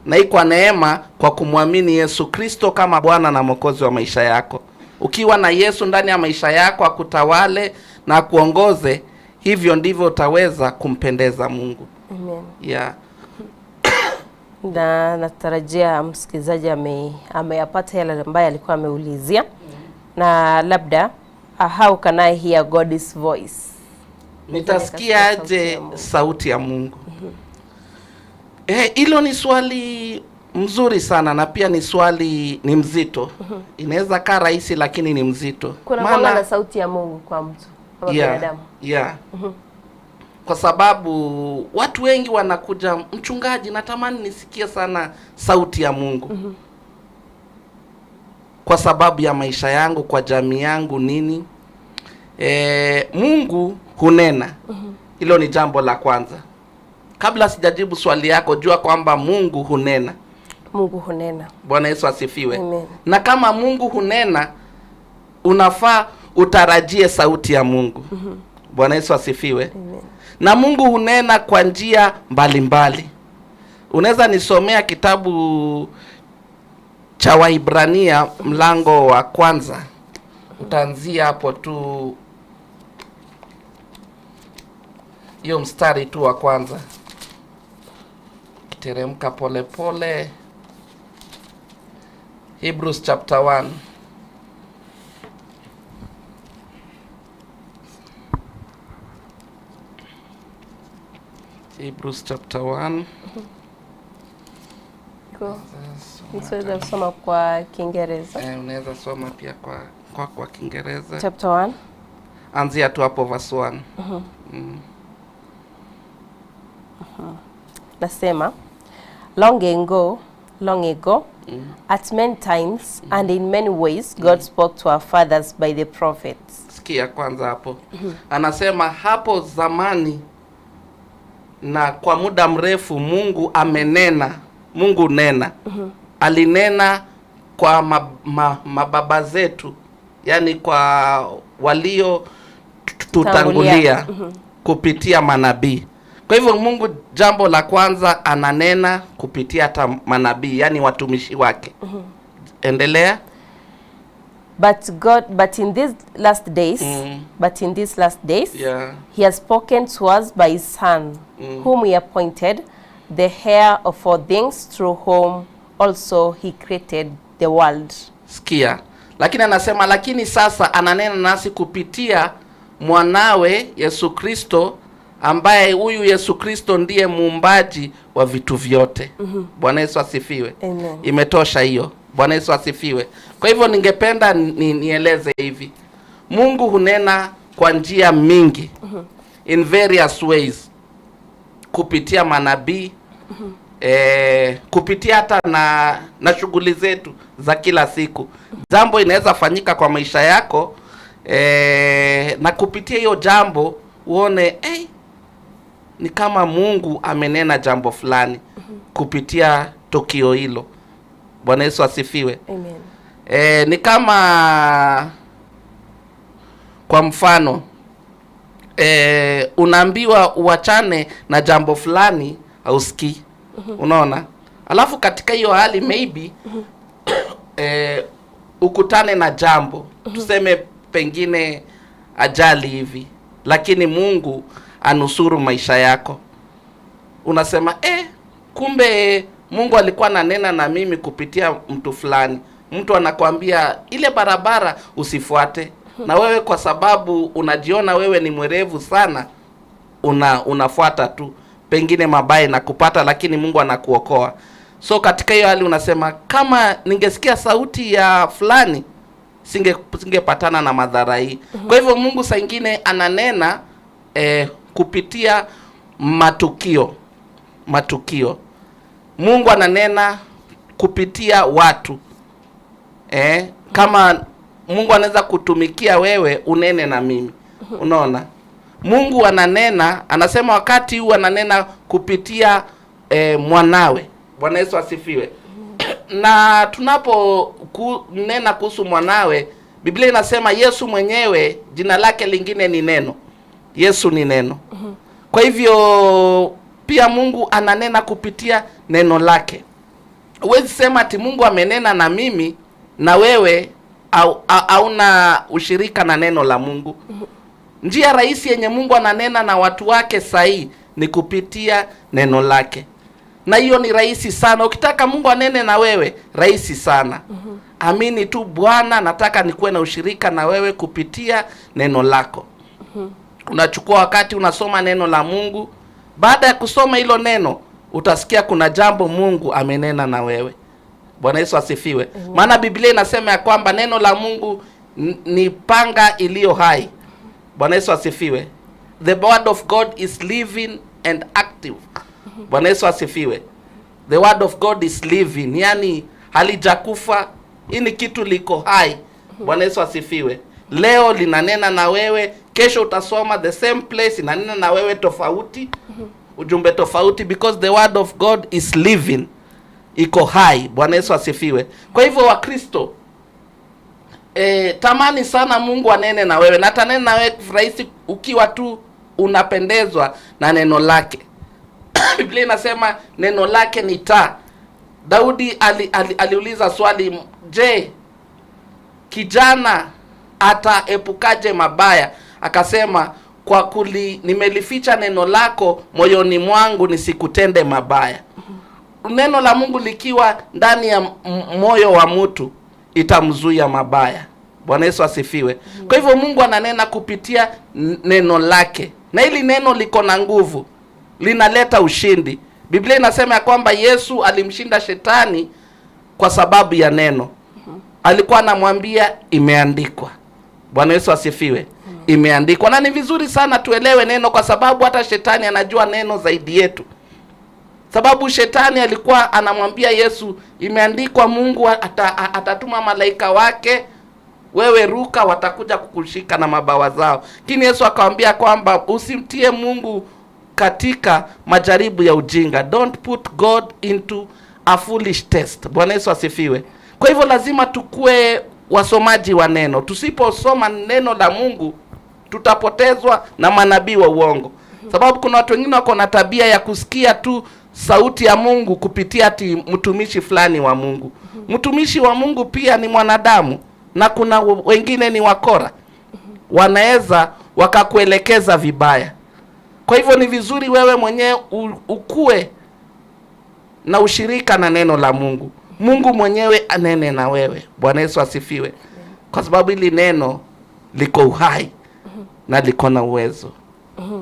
B: Na hii kwa neema kwa kumwamini Yesu Kristo kama Bwana na Mwokozi wa maisha yako. Ukiwa na Yesu ndani ya maisha yako akutawale na akuongoze, hivyo ndivyo utaweza kumpendeza Mungu.
A: Amen.
B: Yeah.
A: Na natarajia msikilizaji ameyapata yale ambayo alikuwa ameulizia. Na labda how can I hear God's voice?
B: Nitasikia aje sauti ya Mungu? Hilo ni swali mzuri sana, na pia ni swali ni mzito. Inaweza kaa rahisi lakini ni mzito.
A: Kuna maana na sauti ya Mungu kwa mtu kama binadamu.
B: Yeah. Kwa sababu watu wengi wanakuja, mchungaji, natamani nisikie sana sauti ya Mungu. Kwa sababu ya maisha yangu, kwa jamii yangu, nini? Mungu hunena. Hilo ni jambo la kwanza. Kabla sijajibu swali yako, jua kwamba Mungu hunena.
A: Mungu hunena.
B: Bwana Yesu asifiwe.
A: Amen.
B: Na kama Mungu hunena, unafaa utarajie sauti ya Mungu. Bwana Yesu asifiwe.
A: Amen.
B: Na Mungu hunena kwa njia mbalimbali. Unaweza nisomea kitabu cha Waibrania mlango wa 1. Utaanzia hapo tu, hiyo mstari tu wa kwanza. Kiteremka pole pole. Hebrews chapter 1. Hebrews chapter 1.
A: Niweza kusoma kwa Kiingereza.
B: Unaweza soma pia kwa Kiingereza.
A: Chapter 1.
B: Anzia tu hapo verse 1.
A: Nasema, long ago, at many times and in many ways, God spoke to our fathers by the prophets.
B: Sikia kwanza hapo. Anasema hapo zamani na kwa muda mrefu Mungu amenena. Mungu nena. Alinena kwa mababa zetu, yani kwa walio tutangulia, kupitia manabii. Kwa hivyo Mungu, jambo la kwanza, ananena kupitia hata manabii, yani watumishi wake. Endelea.
A: But in these last days,
B: Yeah.
A: he has spoken to us by his Son, whom he appointed the heir of all things, through whom also he created the world.
B: Sikia. Lakini anasema, lakini sasa ananena nasi kupitia mwanawe Yesu Kristo, ambaye huyu Yesu Kristo ndiye muumbaji wa vitu vyote. Bwana Yesu asifiwe.
A: Amen.
B: Imetosha hiyo. Bwana Yesu asifiwe. Kwa hivyo ningependa nieleze hivi. Mungu hunena kwa njia mingi, in various ways, kupitia manabii, kupitia hata na shughuli zetu za kila siku. Jambo inaweza fanyika kwa maisha yako, na kupitia hiyo jambo uone ni kama Mungu amenena jambo fulani kupitia tukio hilo. Bwana Yesu asifiwe.
A: Amen.
B: Ni kama kwa mfano, unaambiwa uachane na jambo fulani, hausikii. Unaona? Alafu katika hiyo hali maybe ukutane na jambo, tuseme pengine ajali hivi, lakini Mungu anusuru maisha yako. Unasema kumbe Mungu alikuwa ananena na mimi kupitia mtu fulani. Mtu anakuambia ile barabara usifuate, na wewe kwa sababu unajiona wewe ni mwerevu sana, unafuata tu, pengine mabaya na kupata, lakini Mungu anakuokoa. So katika hiyo hali unasema, kama ningesikia sauti ya fulani singepatana na madhara hii. Kwa hivyo Mungu saa nyingine ananena kupitia matukio. Mungu ananena kupitia watu. Kama Mungu anaweza kutumikia wewe, unene na mimi. Unaona? Mungu ananena, anasema wakati huu ananena kupitia mwanawe. Bwana Yesu asifiwe. Na tunapo nena kuhusu mwanawe, Biblia inasema Yesu mwenyewe jina lake lingine ni neno. Yesu ni neno. Kwa hivyo pia Mungu ananena kupitia neno lake. Huwezi sema ati Mungu amenena na mimi na wewe hauna ushirika na neno la Mungu. Njia rahisi yenye Mungu ananena na watu wake sahi ni kupitia neno lake. Na hiyo ni rahisi sana. Ukitaka Mungu anene na wewe, rahisi sana. Amini tu, Bwana, nataka nikuwe na ushirika na wewe kupitia neno lako. Unachukua wakati unasoma neno la Mungu. Baada ya kusoma hilo neno, utasikia kuna jambo Mungu amenena na wewe. Bwana Yesu asifiwe. Maana Biblia inasema ya kwamba neno la Mungu ni panga iliyo hai. Bwana Yesu asifiwe. The word of God is living and active. Bwana Yesu asifiwe. The word of God is living, yani halijakufa. Hii ni kitu liko hai. Bwana Yesu asifiwe. Leo linanena na wewe, kesho utasoma the same place inanena na wewe tofauti, ujumbe tofauti, because the word of God is living. Iko hai. Bwana Yesu asifiwe. Kwa hivyo Wakristo, tamani sana Mungu anene na wewe, na atanena na wewe rahisi ukiwa tu unapendezwa na neno lake. Biblia inasema neno lake ni taa. Daudi aliuliza swali, je, kijana ataepukaje mabaya? Akasema, kwa nimelificha neno lako moyoni mwangu nisikutende mabaya. Neno la Mungu likiwa ndani ya moyo wa mtu itamzuia mabaya. Bwana Yesu asifiwe. Kwa hivyo Mungu ananena kupitia neno lake. Na hili neno liko na nguvu. Linaleta ushindi. Biblia inasema ya kwamba Yesu alimshinda shetani kwa sababu ya neno. Alikuwa anamwambia imeandikwa. Bwana Yesu asifiwe. Imeandikwa. Na ni vizuri sana tuelewe neno, kwa sababu hata shetani anajua neno zaidi yetu. Sababu shetani alikuwa anamwambia Yesu, imeandikwa, Mungu atatuma malaika wake, wewe ruka, watakuja kukushika na mabawa zao. Lakini Yesu akamwambia kwamba usimtie Mungu katika majaribu ya ujinga. Don't put God into a foolish test. Bwana Yesu asifiwe. Kwa hivyo lazima tukue wasomaji wa neno. Tusiposoma neno la Mungu, tutapotezwa na manabii wa uongo. Sababu kuna watu wengine wako na tabia ya kusikia tu sauti ya Mungu kupitia ati mtumishi fulani wa Mungu. Mtumishi wa Mungu pia ni mwanadamu, na kuna wengine ni wakora. Wanaweza wakakuelekeza vibaya. Kwa hivyo ni vizuri wewe mwenyewe ukue na ushirika na neno la Mungu. Mungu mwenyewe anene na wewe. Bwana Yesu asifiwe. Kwa sababu hili neno liko uhai na liko na uwezo.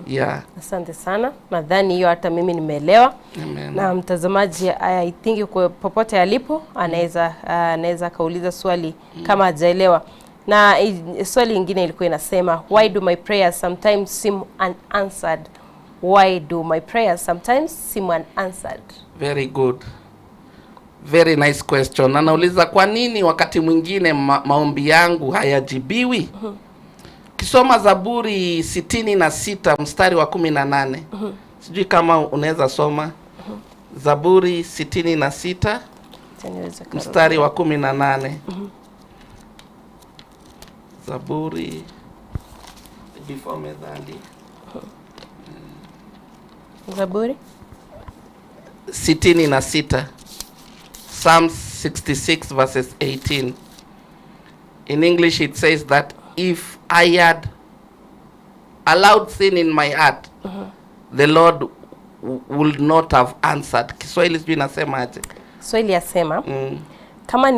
B: Yeah.
A: Asante sana. Nadhani hiyo hata mimi nimeelewa.
B: Amen.
A: Na mtazamaji I think kwa popote alipo anaweza kauliza swali kama hajaelewa. Na swali lingine ilikuwa inasema, why do my prayers sometimes seem unanswered? Why do my prayers sometimes seem unanswered?
B: Very good. Very nice question. Anauliza kwa nini wakati mwingine maombi yangu hayajibiwi? Kisoma Zaburi 66 mstari wa 18. Sijui kama unaweza soma. Zaburi 66 mstari wa 18. Zaburi before methali.
A: Zaburi
B: 66. Psalms 66 verses 18. In English it says that if I had allowed sin in my heart, the Lord would not have answered. Kiswahili sijui nasema aje?
A: Swahili yasema, kama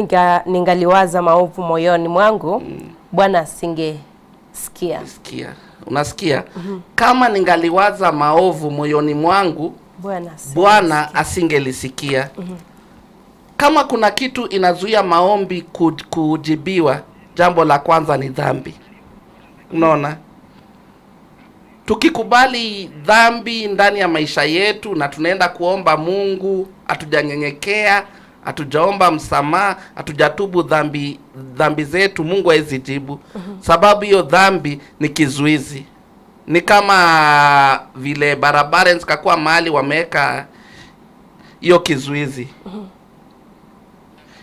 A: ningaliwaza maovu moyoni mwangu, Bwana asingesikia.
B: Unasikia? Kama ningaliwaza maovu moyoni mwangu, Bwana asingelisikia. Kama kuna kitu inazuia maombi kujibiwa, jambo la kwanza ni dhambi. Unaona? Tukikubali dhambi ndani ya maisha yetu na tunaenda kuomba Mungu, hatujanyenyekea, hatujaomba msamaha, hatujatubu dhambi zetu, Mungu hawezi jibu. Sababu hiyo dhambi ni kizuizi. Ni kama vile barabara zikakuwa mahali wameweka hiyo kizuizi.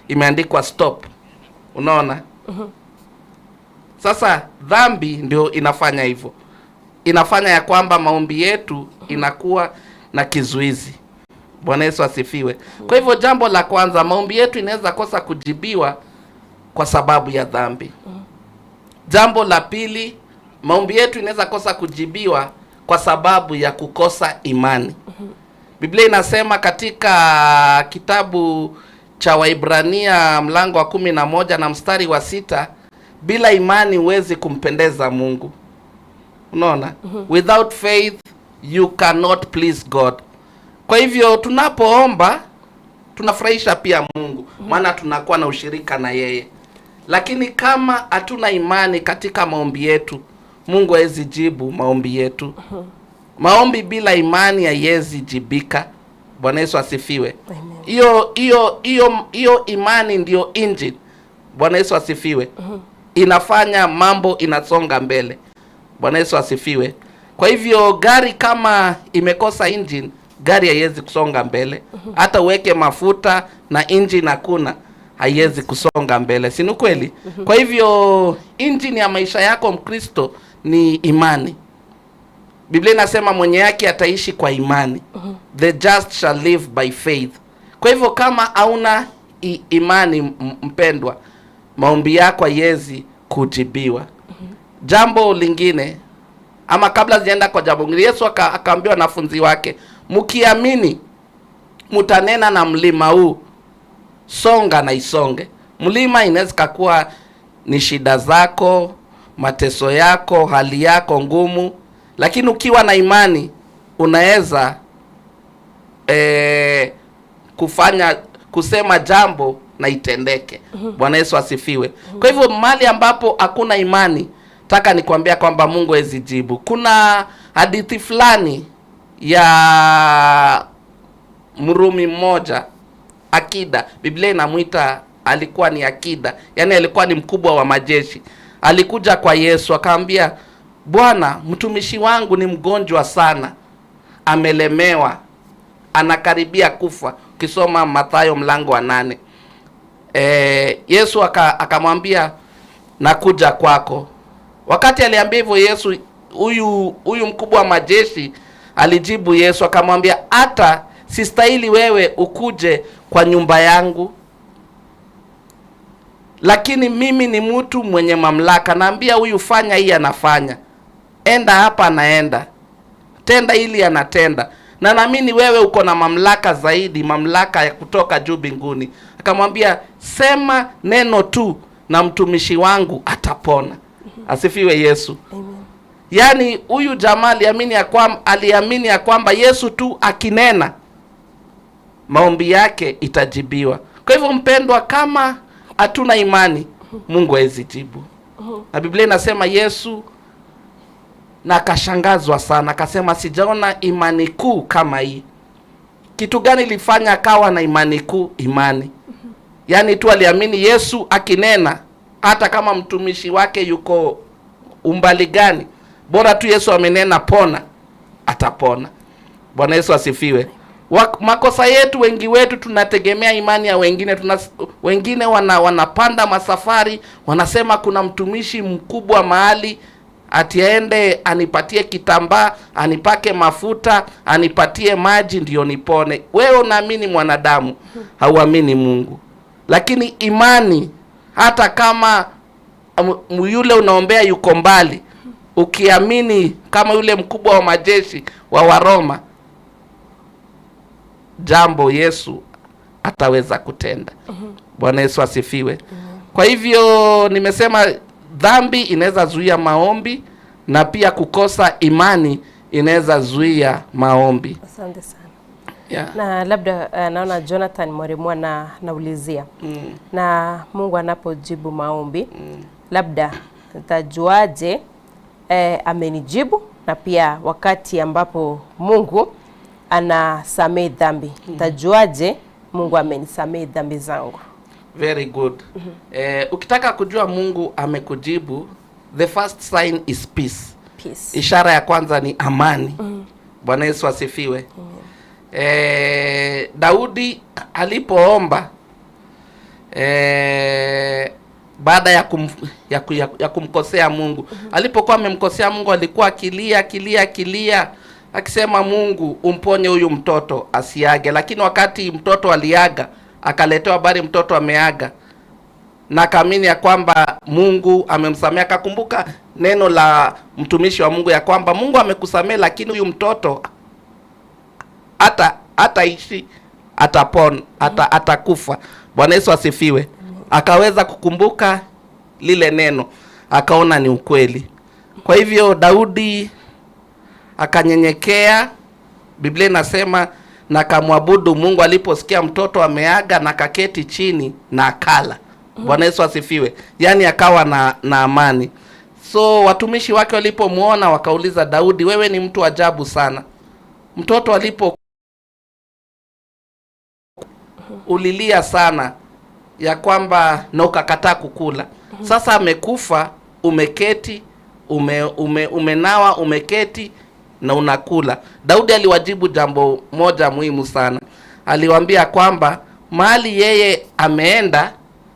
B: Imeandikwa stop. Unaona? Sasa dhambi ndio inafanya hivyo. Inafanya ya kwamba maombi yetu inakuwa na kizuizi. Bwana Yesu asifiwe. Kwa hivyo jambo la kwanza, maombi yetu inaweza kosa kujibiwa kwa sababu ya dhambi. Jambo la pili, maombi yetu inaweza kosa kujibiwa kwa sababu ya kukosa imani. Biblia inasema katika kitabu cha Waibrania mlango wa 11 na mstari wa 6, bila imani huwezi kumpendeza Mungu. Unaona? Without faith you cannot please God. Kwa hivyo tunapoomba tunafurahisha pia Mungu, maana tunakuwa na ushirika na yeye. Lakini kama hatuna imani katika maombi yetu, Mungu hawezi jibu maombi yetu. Maombi bila imani haiwezi jibika. Bwana Yesu asifiwe. Hiyo imani ndio engine. Bwana Yesu asifiwe. Inafanya mambo inasonga mbele. Bwana Yesu asifiwe. Kwa hivyo gari kama imekosa engine, gari haiwezi kusonga mbele. Hata uweke mafuta na engine hakuna, haiwezi kusonga mbele. Si ni kweli? Kwa hivyo engine ya maisha yako Mkristo ni imani. Biblia inasema mwenye yake ataishi kwa imani. The just shall live by faith. Kwa hivyo kama hauna imani mpendwa, maombi yako haiwezi kujibiwa. Jambo lingine, ama kabla zienda kwa jambo lingine, Yesu akaambia wanafunzi wake, mkiamini mtanena na mlima huu, songa na isonge. Mlima inaweza kuwa ni shida zako, mateso yako, hali yako ngumu, lakini ukiwa na imani unaweza kusema jambo na itendeke. Bwana Yesu asifiwe. Kwa hivyo mahali ambapo hakuna imani, taka nikwambia kwamba Mungu hawezi jibu. Kuna hadithi fulani ya Mrumi mmoja, Akida. Biblia inamuita alikuwa ni Akida, yani alikuwa ni mkubwa wa majeshi. Alikuja kwa Yesu akamwambia, Bwana, mtumishi wangu ni mgonjwa sana, amelemewa, anakaribia kufa. Ukisoma Mathayo mlango wa 8. Yesu akamwambia, nakuja kwako. Wakati aliambia hivyo Yesu, huyu mkubwa wa majeshi alijibu Yesu akamwambia, hata sistahili wewe ukuje kwa nyumba yangu, lakini mimi ni mtu mwenye mamlaka. Naambia huyu fanya hii, anafanya. Enda hapa, anaenda. Tenda ili, anatenda. Na naamini wewe uko na mamlaka zaidi, mamlaka ya kutoka juu mbinguni. Akamwambia, sema neno tu na mtumishi wangu atapona. Asifiwe Yesu.
A: Amen.
B: Yaani huyu jamaa aliamini ya kwamba Yesu tu akinena maombi yake itajibiwa. Kwa hivyo mpendwa, kama hatuna imani, Mungu hawezi jibu. Na Biblia inasema Yesu na akashangazwa sana, akasema sijaona imani kuu kama hii. Kitu gani ilifanya akawa na imani kuu? Imani. Yaani tu aliamini Yesu akinena, hata kama mtumishi wake yuko umbali gani, bora tu Yesu amenena pona, atapona. Bwana Yesu asifiwe. Makosa yetu, wengi wetu tunategemea imani ya wengine. Wengine wanapanda masafari, wanasema kuna mtumishi mkubwa mahali, ati aende anipatie kitambaa, anipake mafuta, anipatie maji ndio nipone. Wewe unaamini mwanadamu, hauamini Mungu. Lakini imani, hata kama yule unaombea yuko mbali, ukiamini kama yule mkubwa wa majeshi wa Waroma, jambo Yesu ataweza kutenda. Bwana Yesu asifiwe. Kwa hivyo nimesema dhambi inaweza zuia maombi, na pia kukosa imani inaweza zuia maombi.
A: Asante sana.
B: Yeah.
A: Na labda naona Jonathan Mwarimu naulizia. Na Mungu anapojibu maombi, labda nitajuaje amenijibu, na pia wakati ambapo Mungu anasamehe dhambi, nitajuaje Mungu amenisamehe dhambi zangu?
B: Very good. Ukitaka kujua Mungu amekujibu, the first sign is peace.
A: Peace.
B: Ishara ya kwanza ni amani. Bwana Yesu asifiwe. Daudi alipoomba baada ya kumkosea Mungu, alipokuwa amemkosea Mungu, alikuwa akilia akisema, Mungu umponye huyu mtoto asiage. Lakini wakati mtoto aliaga, akaletewa habari mtoto ameaga, na kaamini ya kwamba Mungu amemsamea. Akakumbuka neno la mtumishi wa Mungu ya kwamba Mungu amekusamea, lakini huyu mtoto hataishi, atapona, atakufa. Bwana Yesu asifiwe. Akaweza kukumbuka lile neno, akaona ni ukweli. Kwa hivyo Daudi akanyenyekea. Biblia inasema na kamwabudu Mungu aliposikia mtoto ameaga, na kaketi chini na akala. Bwana Yesu asifiwe. Yaani akawa na amani. So watumishi wake walipomuona wakauliza Daudi, wewe ni mtu ajabu sana. Mtoto alipo ulilia sana ya kwamba na ukakataa kukula. Sasa amekufa, umeketi, umenawa, umeketi na unakula. Daudi aliwajibu jambo moja muhimu sana. Aliwaambia kwamba mahali yeye ameenda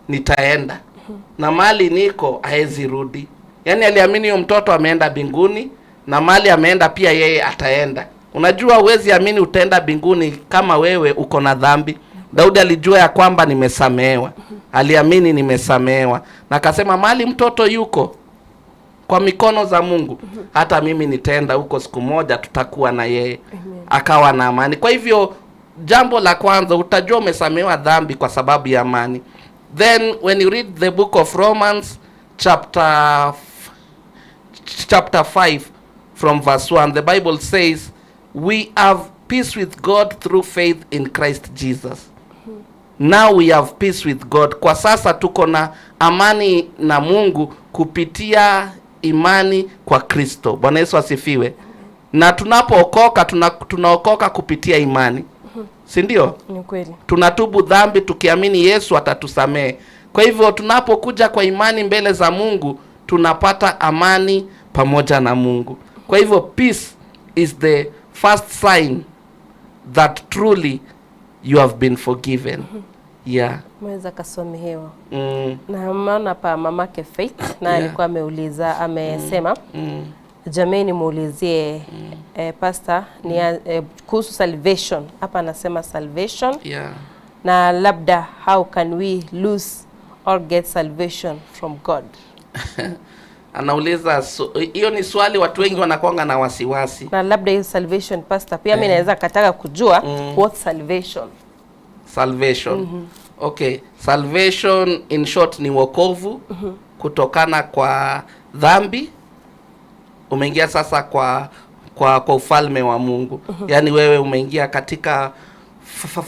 B: nitaenda, na mahali niko haezi rudi. Yaani aliamini huyo mtoto ameenda mbinguni, na mahali ameenda pia yeye ataenda. Unajua huwezi amini utaenda mbinguni kama wewe uko na dhambi. Daudi alijua ya kwamba nimesamehewa. Aliamini nimesamehewa, na akasema mahali mtoto yuko kwa mikono za Mungu, hata mimi nitaenda huko, siku moja tutakuwa na yeye. Akawa na amani. Kwa hivyo jambo la kwanza, utajua umesamehewa dhambi kwa sababu ya amani. Then when you read the book of Romans chapter 5 from verse 1, the Bible says we have peace with God through faith in Christ Jesus. Now we have peace with God. Kwa sasa tuko na amani na Mungu kupitia imani kwa Kristo. Bwana Yesu asifiwe. Na tunapookoka tunaokoka kupitia imani. Si ndio?
A: Ni kweli.
B: Tunatubu dhambi tukiamini Yesu atatusamehe. Kwa hivyo tunapokuja kwa imani mbele za Mungu, tunapata amani pamoja na Mungu. Kwa hivyo peace is the first sign that truly you have been forgiven. Yeah.
A: Mweza kasomehewa. Na maana pa mamake Faith na alikuwa ameuliza, amesema Jameni muulizie pastor ni kuhusu salvation. Hapa anasema salvation.
B: Yeah.
A: Na labda how can we lose or get salvation from God?
B: Anauliza hiyo ni swali watu wengi wanakuanga na wasiwasi.
A: Na labda hiyo salvation pastor pia mimi naweza kataka kujua what salvation.
B: Salvation. Okay, salvation in short ni wokovu kutokana kwa dhambi. Umeingia sasa kwa ufalme wa Mungu. Yaani wewe umeingia katika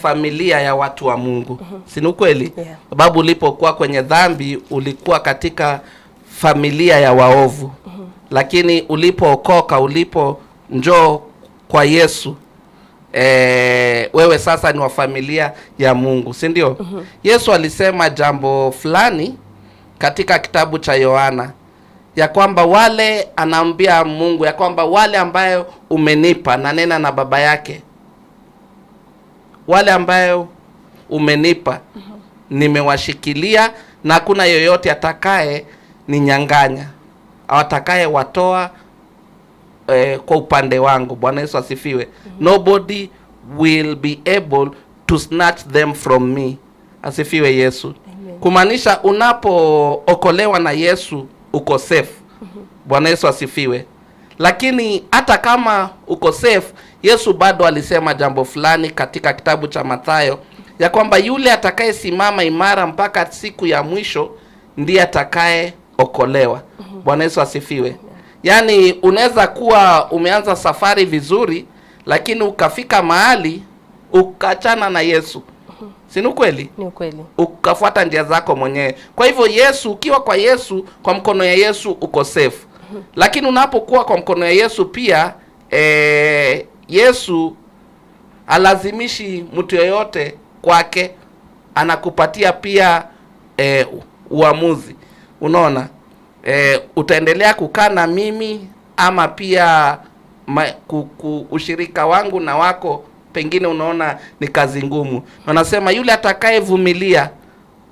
B: familia ya watu wa Mungu. Si ni kweli?
A: Yeah.
B: Sababu ulipokuwa kwenye dhambi ulikuwa katika familia ya waovu. Lakini ulipookoka, njoo kwa Yesu, wewe sasa ni wa familia ya Mungu, si ndio? Yesu alisema jambo fulani katika kitabu cha Yohana ya kwamba wale, anaambia Mungu ya kwamba wale ambayo umenipa, na nena na baba yake, wale ambayo umenipa nimewashikilia, na hakuna yoyote atakaye ninyang'anya au atakaye watoa kwa upande wangu. Bwana Yesu asifiwe. Nobody will be able to snatch them from me. Asifiwe Yesu. Kumaanisha unapookolewa na Yesu uko safe. Bwana Yesu asifiwe. Lakini hata kama uko safe, Yesu bado alisema jambo fulani katika kitabu cha Mathayo ya kwamba yule atakaye simama imara mpaka siku ya mwisho ndiye atakaye okolewa. Bwana Yesu asifiwe. Yaani unaweza kuwa umeanza safari vizuri, lakini ukafika mahali ukachana na Yesu. Si ni kweli?
A: Ni kweli.
B: Ukafuata njia zako mwenyewe. Kwa hivyo Yesu, ukiwa kwa Yesu, kwa mkono ya Yesu uko safe. Lakini unapokuwa kwa mkono ya Yesu pia Yesu alazimishi mtu yoyote kwake, anakupatia pia uamuzi. Unaona? Utaendelea kukaa na mimi ama pia ushirika wangu na wako pengine unaona ni kazi ngumu. Wanasema yule atakayevumilia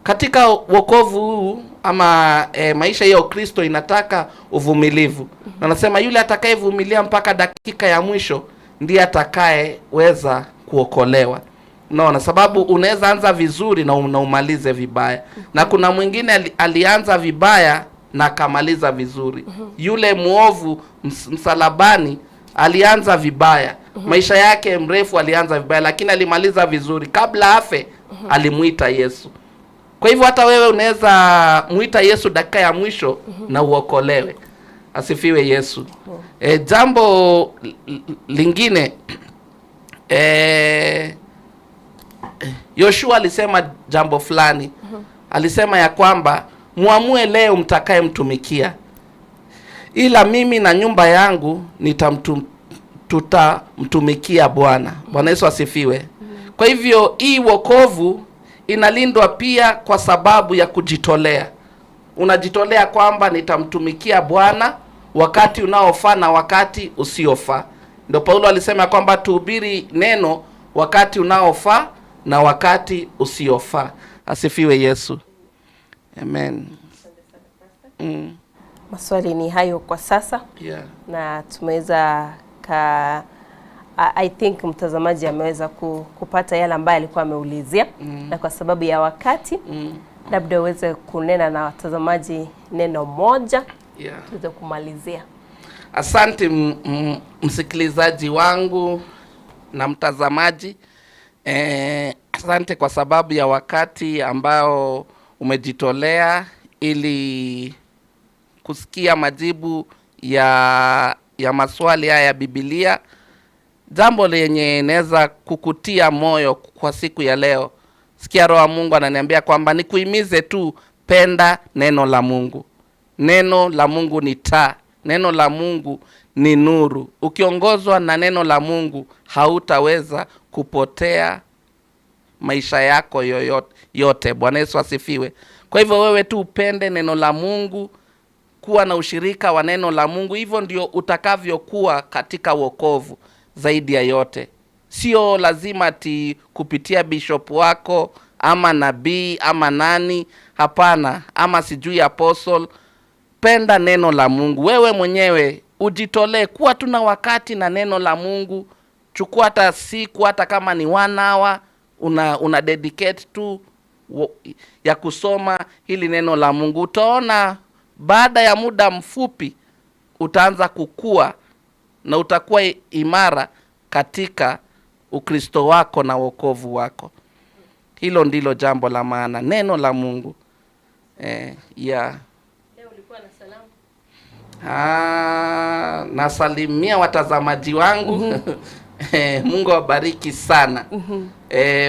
B: katika wokovu huu ama maisha ya Kristo inataka uvumilivu. Wanasema yule atakayevumilia mpaka dakika ya mwisho ndiye atakayeweza kuokolewa. Unaona, sababu unaweza anza vizuri na umalize vibaya. Na kuna mwingine alianza vibaya na akamaliza vizuri. Yule muovu msalabani alianza vibaya. Maisha yake mrefu alianza vibaya, lakini alimaliza vizuri. Kabla afe alimuita Yesu. Kwa hivyo hata wewe unaweza muita Yesu dakika ya mwisho na uokolewe. Asifiwe Yesu. Jambo lingine, Yoshua alisema jambo fulani. Alisema ya kwamba muamue leo mtakaye mtumikia, ila mimi na nyumba yangu tutamtumikia Bwana. Bwana Yesu asifiwe. Kwa hivyo hii wokovu inalindwa pia kwa sababu ya kujitolea. Unajitolea kwamba nitamtumikia Bwana wakati unaofaa na wakati usiofaa. Ndio Paulo alisema kwamba tuhubiri neno wakati unaofaa na wakati usiofaa. Asifiwe Yesu. Amen.
A: Maswali ni hayo kwa sasa.
B: Yeah.
A: Na tumeweza I think mtazamaji ameweza kupata yale ambayo alikuwa ameulizia. Na kwa sababu ya wakati labda uweze kunena na watazamaji neno moja.
B: Yeah.
A: Tuweze kumalizia.
B: Asante msikilizaji wangu na mtazamaji. Asante kwa sababu ya wakati ambao umejitolea ili kusikia majibu ya maswali haya ya Biblia. Jambo lenye naweza kukutia moyo kwa siku ya leo. Sikia Roho wa Mungu ananiambia kwamba nikuhimize tu, penda neno la Mungu. Neno la Mungu ni taa. Neno la Mungu ni nuru. Ukiongozwa na neno la Mungu hautaweza kupotea maisha yako yote. Bwana Yesu asifiwe. Kwa hivyo wewe tu upende neno la Mungu, kuwa na ushirika wa neno la Mungu. Hivyo ndio utakavyokuwa katika wokovu zaidi ya yote. Sio lazima kupitia bishop wako ama nabii ama nani, hapana, ama sijui apostle. Penda neno la Mungu. Wewe mwenyewe ujitolee, kuwa tuna wakati na neno la Mungu. Chukua hata siku, hata kama ni 1 hour, una dedicate tu ya kusoma hili neno la Mungu. Utaona baada ya muda mfupi utaanza kukua na utakuwa imara katika Ukristo wako na wokovu wako. Hilo ndilo jambo la maana, neno la Mungu. Leo ulikuwa na salamu? Nasalimia watazamaji wangu. Mungu awabariki sana.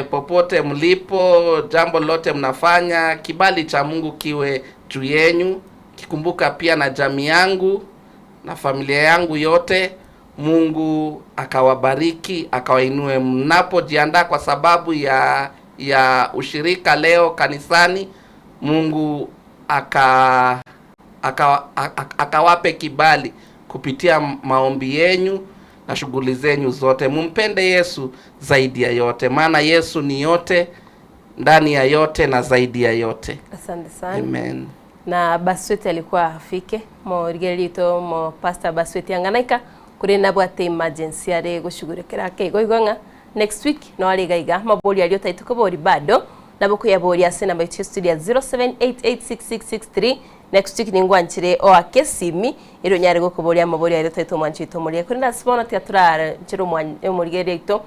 B: Popote mlipo, jambo lote mnafanya, kibali cha Mungu kiwe juu yenu. Kikumbuka pia na jamii yangu na familia yangu yote. Mungu akawabariki, akawainue mnapojiandaa kwa sababu ya ushirika leo kanisani. Mungu akawape kibali kupitia maombi yenu na shughuli zenyu zote. Mumpende Yesu zaidi ya yote, maana Yesu ni yote, ndani ya yote na zaidi ya yote.
A: Asante sana.
B: Amen.
A: Na Basweti alikuwa afike mo rigelito mo Pastor Basweti anganaika kuri nabwate emergency ari gushugurikira keigoigonga next week no ari gaiga mabori ari otaituko bori bado naboko ya bori ase namba ya studio 0788666663. Next week ningwanchire o akesimi iro nyari gukubori amabori ari otaito mwanchito muri kuri nasibona teatrara nchiro murigerito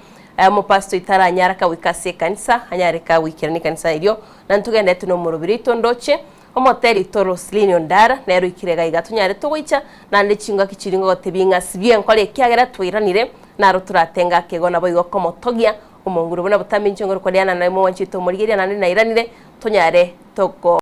A: mo pastor itaranyara ka wikase kanisa anyareka wikirani kanisa irio nantugenda tuno murubirito ndoche omoteri Toroslini Ondara nero ikirega igatunyare tugoicha nande chinga kichiringo gotebinga sibye nkole kyagera twiranire naro turatenga kegona boigo komotogia omonguru bona butaminchongoro kwa diana na mo wanchito murigeria nande nairanire tunyare toko